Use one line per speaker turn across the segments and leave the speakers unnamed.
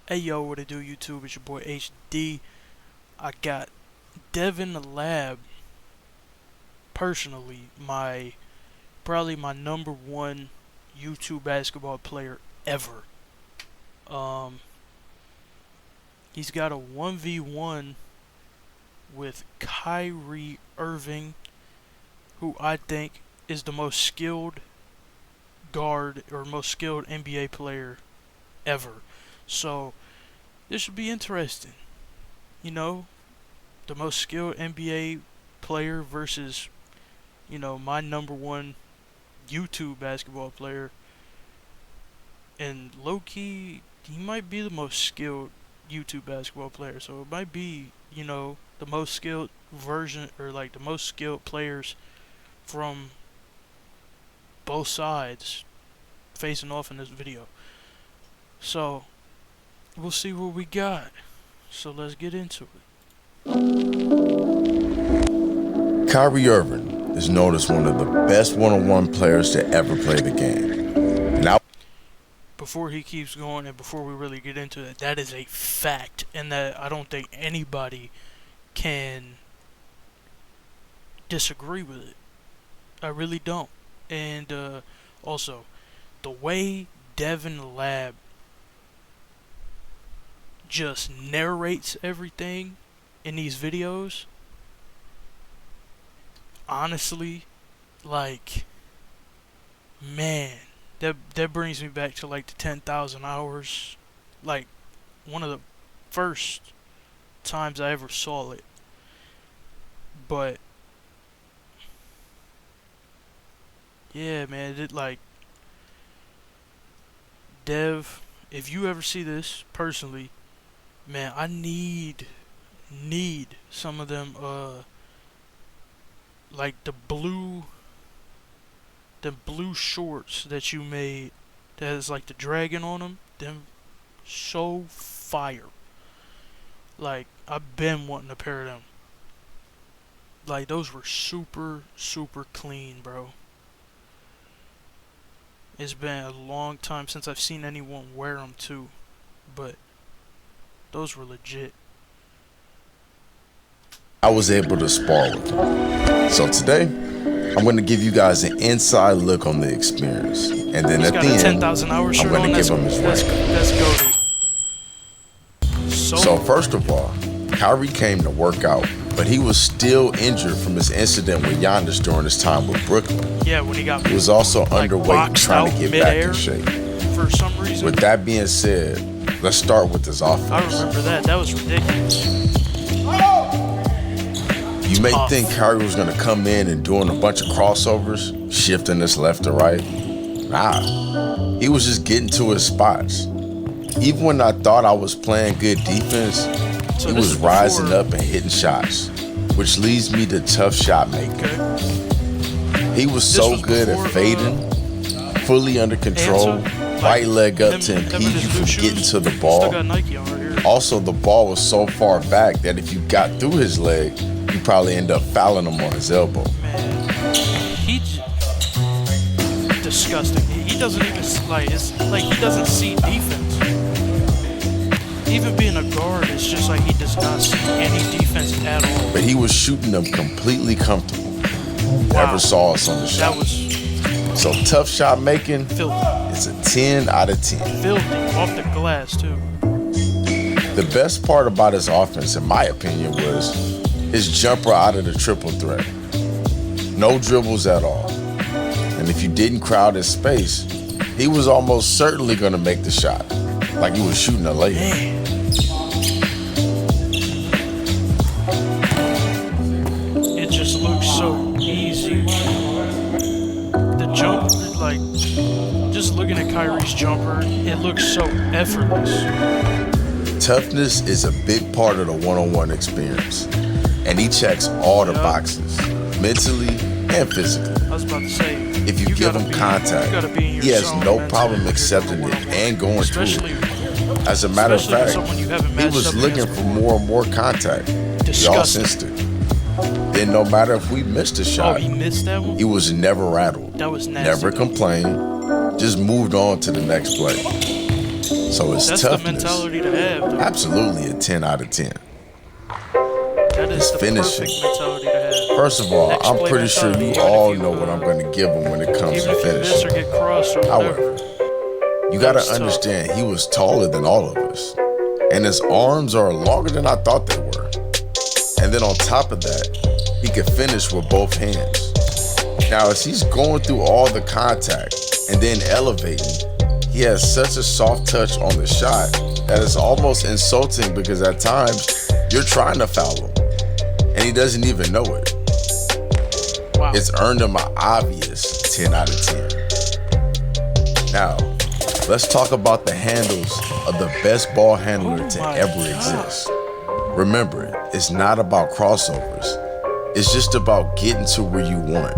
Hey yo, what it do, YouTube? It's your boy HD. I got Devin the Lab, personally, probably my number one YouTube basketball player ever. Um, he's got a 1v1 with Kyrie Irving, who I think is the most skilled guard or most skilled NBA player ever. So this should be interesting. You know, the most skilled NBA player versus, my number one YouTube basketball player. And low key, he might be the most skilled YouTube basketball player. So it might be, the most skilled version or like the most skilled players from both sides facing off in this video. So we'll see what we got. So let's get into it.
Kyrie Irving is known as one of the best one-on-one players to ever play the game. Now,
before he keeps going and before we really get into it, that is a fact, and that I don't think anybody can disagree with it. I really don't. And also, the way Devin Lab just narrates everything in these videos, honestly, like, man, that brings me back to like the 10,000 hours, like one of the first times I ever saw it. But yeah, man, Dev, if you ever see this personally, man, I need some of them like the blue shorts that you made that has like the dragon on them so fire. Like, I've been wanting a pair of them. Like, those were super clean, bro. It's been a long time since I've seen anyone wear them too, but those were legit.
I was able to spar with him. So today, I'm going to give you guys an inside look on the experience. And then at the end,
10,000 hours
I'm going to give him his rank.
Let's go.
So first of all, Kyrie came to work out, but he was still injured from his incident with Giannis during his time with Brooklyn.
Yeah, when he got
He was also underweight and trying to get back in shape.
For some reason.
With that being said, let's start with his offense.
I remember that. That was ridiculous.
You may think Kyrie was going to come in and doing a bunch of crossovers, shifting this left to right. Nah, he was just getting to his spots. Even when I thought I was playing good defense, he was rising up and hitting shots, which leads me to tough shot making.
Okay.
He was so good at fading, fully under control, right leg up to impede you from getting to the ball. Also, the ball was so far back that if you got through his leg, you probably end up fouling him on his elbow.
Man, he's disgusting. He doesn't even, it's like he doesn't see defense. Even being a guard, it's just like he does not see any defense at all.
But he was shooting them completely comfortable. Never saw us on the shot.
That was
so tough shot making.
Filthy.
It's a 10 out of 10.
Filthy, off the glass too.
The best part about his offense, in my opinion, was his jumper out of the triple threat. No dribbles at all. And if you didn't crowd his space, he was almost certainly going to make the shot, like he was shooting a layup.
It just looks so easy. The jump, like, just looking at Kyrie's jumper, it looks so effortless.
Toughness is a big part of the one-on-one experience, and he checks all the boxes, mentally and physically.
I was about to say,
if you give him contact, he has no problem accepting it and going through it. As a matter of fact, he was looking for more and more contact. We all sensed it. Then no matter if we missed a shot,
he missed that one?
He was never rattled.
That was nasty.
Never complained, just moved on to the next play. So his
That's the
toughness,
mentality to have, though.
absolutely a 10 out of 10.
That
His
is the
finishing.
perfect mentality to have.
First of all,
Next
I'm
play
pretty sure
mentality,
you
even
all
if you,
know what I'm going to give him when it comes
even
to
if you miss or
finishing.
get crossed or whatever.
However, you
That
got to
was tough.
understand he was taller than all of us. And his arms are longer than I thought they were. And then on top of that, he could finish with both hands. Now, as he's going through all the contact and then elevating, he has such a soft touch on the shot that it's almost insulting because at times you're trying to foul him and he doesn't even know it.
Wow.
It's earned him an obvious 10 out of 10. Now, let's talk about the handles of the best ball handler to ever exist. Remember, it's not about crossovers. It's just about getting to where you want.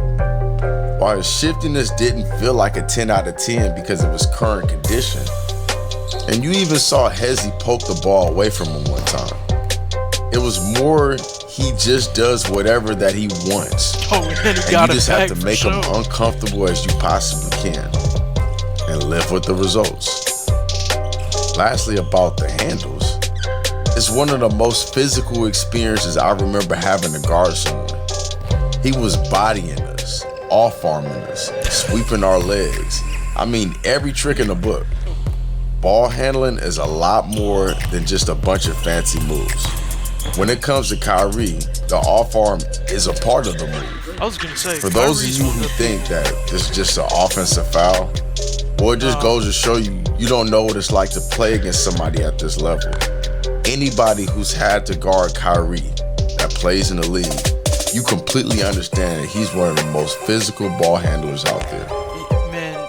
While his shiftiness didn't feel like a 10 out of 10 because of his current condition, and you even saw Hezzy poke the ball away from him one time, it was more he just does whatever that he wants.
Oh, and then he
And
got
you
it
just
back
have to
for
make him
sure.
uncomfortable as you possibly can and live with the results. Lastly, about the handles, it's one of the most physical experiences I remember having to guard someone. He was bodying us, off-arming us, sweeping our legs. I mean, every trick in the book. Ball handling is a lot more than just a bunch of fancy moves. When it comes to Kyrie, the off-arm is a part of the move.
I was gonna say,
For those of
Kyrie's
you
one
who
of the-
think that this is just an offensive foul, well, it just goes to show you, you don't know what it's like to play against somebody at this level. Anybody who's had to guard Kyrie that plays in the league, you completely understand that he's one of the most physical ball handlers out there.
man,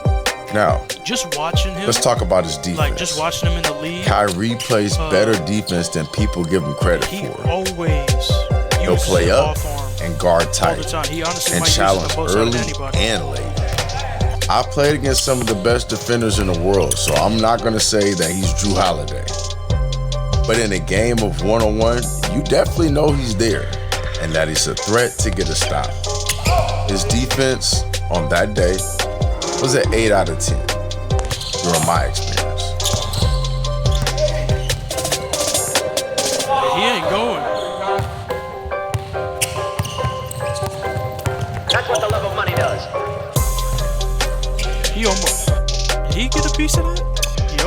Now,
just watching him,
let's talk about his defense.
like just watching him in the league,
Kyrie plays better defense than people give him credit
he
for.
always
He'll
uses
play
his
up
off arm
and guard
all
tight
the time. He honestly
and
might use it
challenge
the most out of
early
anybody.
and late. I played against some of the best defenders in the world, so I'm not going to say that he's Drew Holiday. But in a game of one-on-one, you definitely know he's there and that he's a threat to get a stop. His defense on that day was an 8 out of 10 during my experience.
He ain't going.
That's what the love of money does.
He almost. Did he get a piece of that?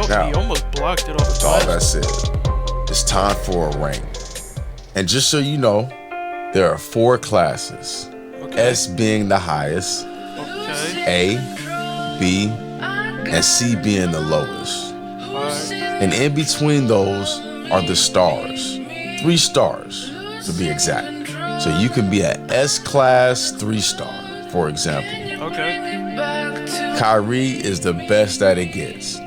Now,
He almost blocked it off the
With all that
glass.
said, it's time for a rank. And just so you know, there are 4 classes.
Okay.
S being the highest,
Okay.
A, B, and C being the lowest.
Alright.
And in between those are the stars. 3 stars to be exact. So you can be an S class 3-star, for example.
Okay.
Kyrie is the best that it gets.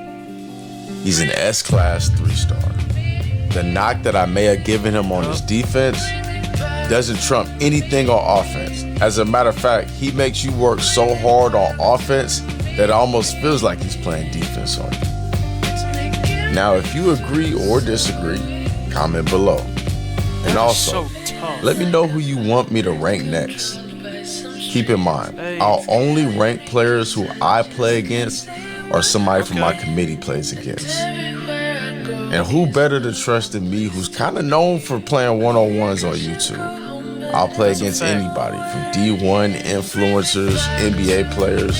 He's an S class 3-star. The knock that I may have given him on his defense doesn't trump anything on offense. As a matter of fact, he makes you work so hard on offense that it almost feels like he's playing defense on you. Now, if you agree or disagree, comment below. And
That is
also,
so tough.
let me know who you want me to rank next. Keep in mind,
Hey.
I'll only rank players who I play against or somebody from my committee plays against. And who better to trust than me, who's kind of known for playing one-on-ones on YouTube. I'll play against
fact.
anybody from D1 influencers, NBA players,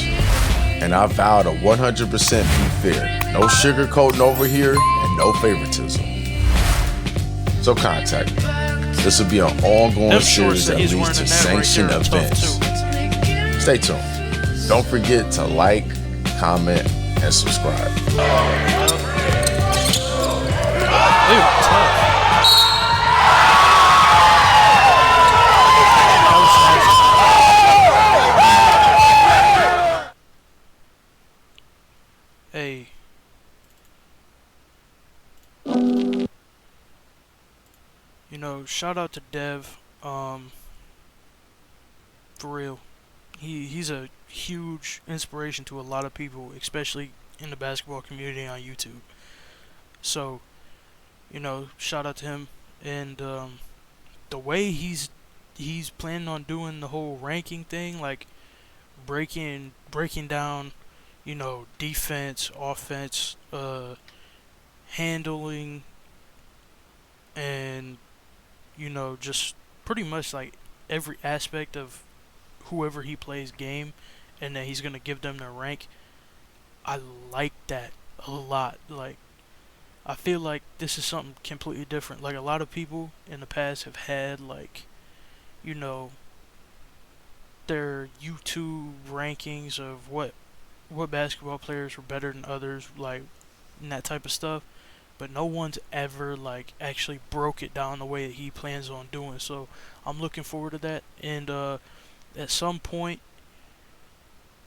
and I vow to 100% be fair. No sugarcoating over here and no favoritism. So contact me. This will be an ongoing
Them
series
shorts that
that
he's
leads
wearing
to
in that right
sanctioned
there are tough,
events.
too.
Stay tuned. Don't forget to like, comment, and subscribe.
They were tough. That was nice. Hey. You know, shout out to Dev. For real. He's a huge inspiration to a lot of people, especially in the basketball community on YouTube. So, you know, shout out to him. And the way he's planning on doing the whole ranking thing, like breaking down, you know, defense, offense, handling, and just pretty much like every aspect of whoever he plays game, and that he's gonna give them their rank. I like that a lot. Like, I feel like this is something completely different. Like, a lot of people in the past have had, like, you know, their YouTube rankings of what basketball players were better than others, like, and that type of stuff. But no one's ever like actually broke it down the way that he plans on doing. So I'm looking forward to that. And at some point,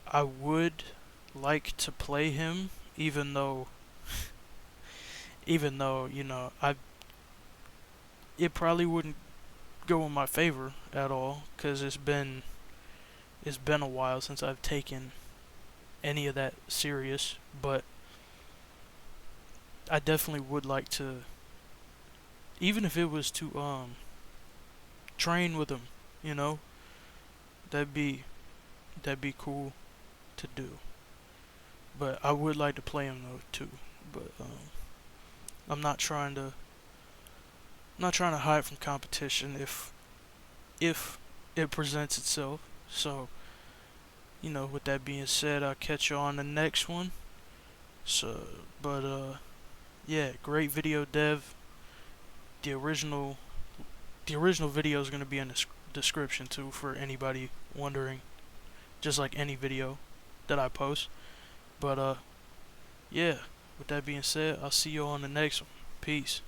I would like to play him, even though I it probably wouldn't go in my favor at all, because it's been a while since I've taken any of that serious. But I definitely would like to, even if it was to train with him, you know, that'd be that'd be cool to do. But I would like to play him though too. But I'm not trying to hide from competition if it presents itself. So, with that being said, I'll catch you on the next one. So, but yeah, great video, Dev. The original the original video is gonna be in the description too for anybody wondering, just like any video that I post. But yeah, with that being said, I'll see you on the next one. Peace.